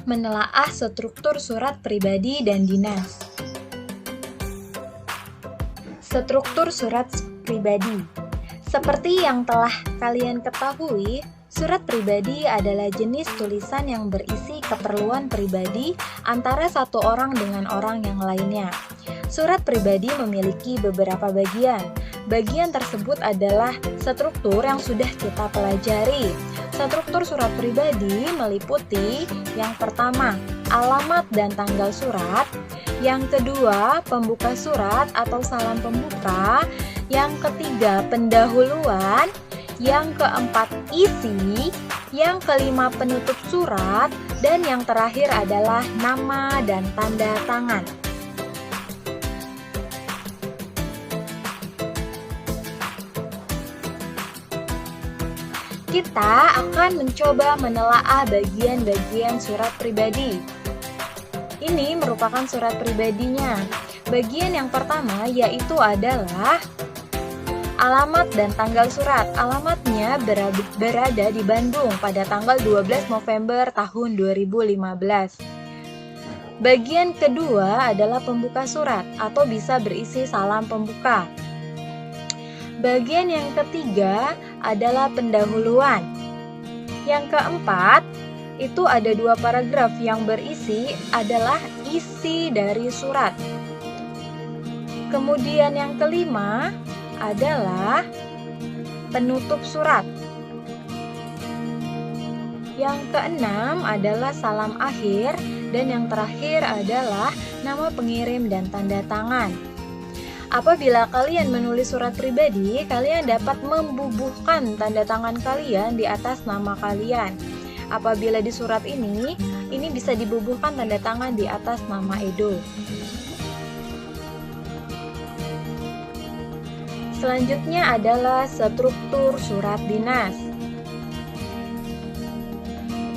Menelaah struktur surat pribadi dan dinas. Struktur surat pribadi. Seperti yang telah kalian ketahui, surat pribadi adalah jenis tulisan yang berisi keperluan pribadi antara satu orang dengan orang yang lainnya. Surat pribadi memiliki beberapa bagian. Bagian tersebut adalah struktur yang sudah kita pelajari. Struktur surat pribadi meliputi yang pertama, alamat dan tanggal surat. Yang kedua, pembuka surat atau salam pembuka. Yang ketiga, pendahuluan. Yang keempat, isi. Yang kelima, penutup surat. Dan yang terakhir adalah nama dan tanda tangan. Kita akan mencoba menelaah bagian-bagian surat pribadi. Ini merupakan surat pribadinya. Bagian yang pertama yaitu adalah alamat dan tanggal surat. Alamatnya berada di Bandung pada tanggal 12 November tahun 2015. Bagian kedua adalah pembuka surat atau bisa berisi salam pembuka. Bagian yang ketiga adalah pendahuluan. Yang keempat, itu ada 2 paragraf yang berisi adalah isi dari surat. Kemudian yang kelima adalah penutup surat. Yang keenam adalah salam akhir dan yang terakhir adalah nama pengirim dan tanda tangan. Apabila kalian menulis surat pribadi, kalian dapat membubuhkan tanda tangan kalian di atas nama kalian. Apabila di surat ini bisa dibubuhkan tanda tangan di atas nama Edo. Selanjutnya adalah struktur surat dinas.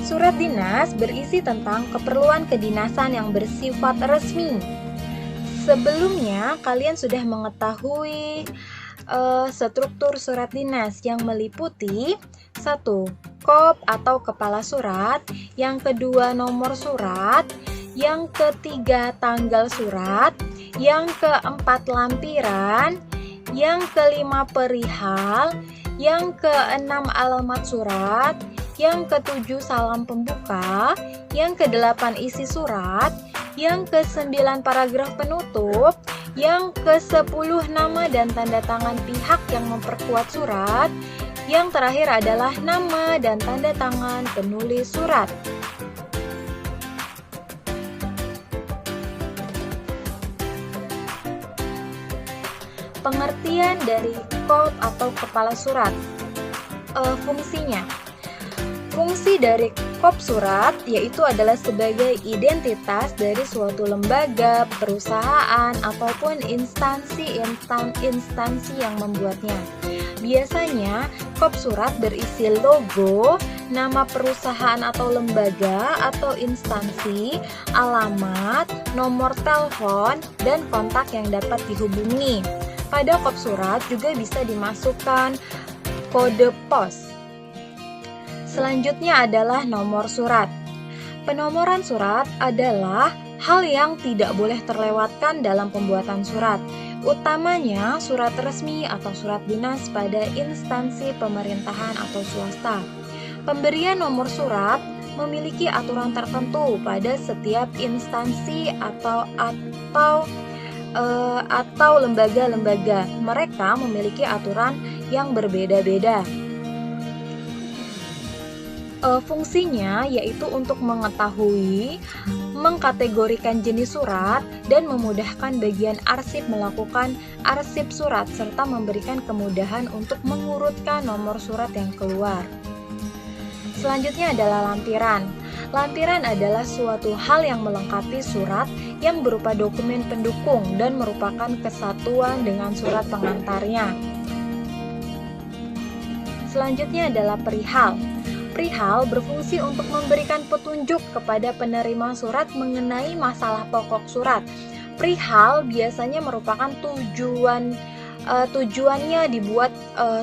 Surat dinas berisi tentang keperluan kedinasan yang bersifat resmi. Sebelumnya, kalian sudah mengetahui struktur surat dinas yang meliputi 1. Kop atau kepala surat, yang kedua nomor surat, yang ketiga tanggal surat, yang keempat lampiran, yang kelima perihal, yang keenam alamat surat, yang ketujuh salam pembuka, yang kedelapan isi surat, yang ke-9 paragraf penutup, yang ke-10 nama dan tanda tangan pihak yang memperkuat surat, yang terakhir adalah nama dan tanda tangan penulis surat. Pengertian dari kop atau kepala surat. Fungsinya. Fungsi dari kop surat yaitu adalah sebagai identitas dari suatu lembaga, perusahaan, ataupun instansi yang membuatnya. Biasanya, kop surat berisi logo, nama perusahaan atau lembaga atau instansi, alamat, nomor telepon, dan kontak yang dapat dihubungi. Pada kop surat juga bisa dimasukkan kode pos. Selanjutnya adalah nomor surat. Penomoran surat adalah hal yang tidak boleh terlewatkan dalam pembuatan surat, utamanya surat resmi atau surat dinas pada instansi pemerintahan atau swasta. Pemberian nomor surat memiliki aturan tertentu pada setiap instansi atau lembaga-lembaga. Mereka memiliki aturan yang berbeda-beda. Fungsinya yaitu untuk mengetahui, mengkategorikan jenis surat, dan memudahkan bagian arsip melakukan arsip surat, serta memberikan kemudahan untuk mengurutkan nomor surat yang keluar. Selanjutnya adalah lampiran. Lampiran adalah suatu hal yang melengkapi surat yang berupa dokumen pendukung dan merupakan kesatuan dengan surat pengantarnya. Selanjutnya adalah perihal. Perihal berfungsi untuk memberikan petunjuk kepada penerima surat mengenai masalah pokok surat. Perihal biasanya merupakan tujuannya dibuat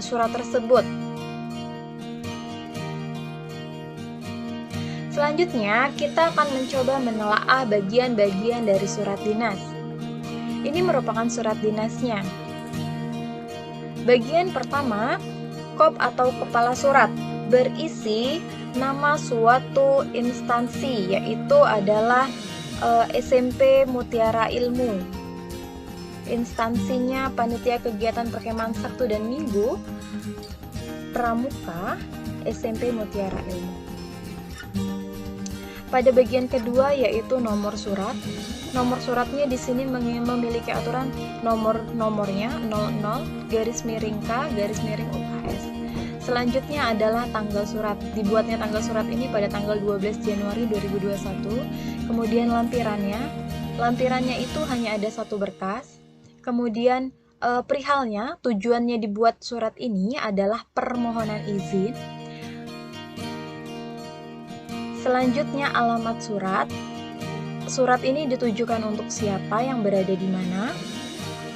surat tersebut. Selanjutnya, kita akan mencoba menelaah bagian-bagian dari surat dinas. Ini merupakan surat dinasnya. Bagian pertama, kop atau kepala surat, berisi nama suatu instansi, yaitu adalah SMP Mutiara Ilmu. Instansinya Panitia Kegiatan Perkemahan Sabtu dan Minggu, Pramuka, SMP Mutiara Ilmu. Pada bagian kedua yaitu nomor surat. Nomor suratnya di sini memiliki aturan nomornya 00-K-UKS. Selanjutnya adalah tanggal surat. Dibuatnya tanggal surat ini pada tanggal 12 Januari 2021. Kemudian lampirannya. Lampirannya itu hanya ada satu berkas. Kemudian perihalnya, tujuannya dibuat surat ini adalah permohonan izin. Selanjutnya alamat surat. Surat ini ditujukan untuk siapa yang berada di mana.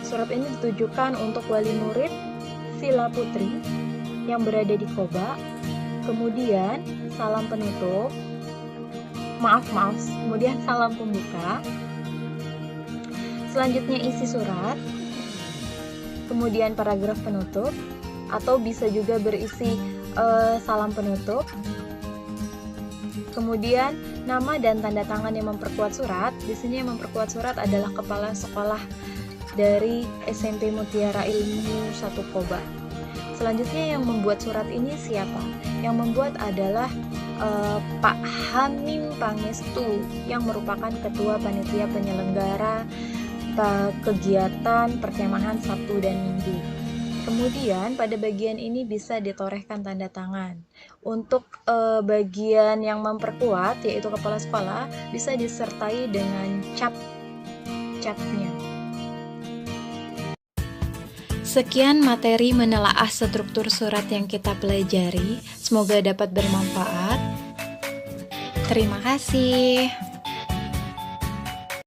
Surat ini ditujukan untuk wali murid Sila Putri yang berada di Koba. Kemudian salam penutup. Kemudian salam pembuka. Selanjutnya isi surat. Kemudian paragraf penutup, atau bisa juga berisi salam penutup. Kemudian nama dan tanda tangan yang memperkuat surat. Di sini yang memperkuat surat adalah kepala sekolah dari SMP Mutiara Ilmu 1 Koba. Selanjutnya yang membuat surat ini siapa? Yang membuat adalah Pak Hamim Pangestu yang merupakan ketua panitia penyelenggara kegiatan perkemahan Sabtu dan Minggu. Kemudian pada bagian ini bisa ditorehkan tanda tangan. Untuk bagian yang memperkuat yaitu kepala sekolah bisa disertai dengan capnya. Sekian materi menelaah struktur surat yang kita pelajari. Semoga dapat bermanfaat. Terima kasih.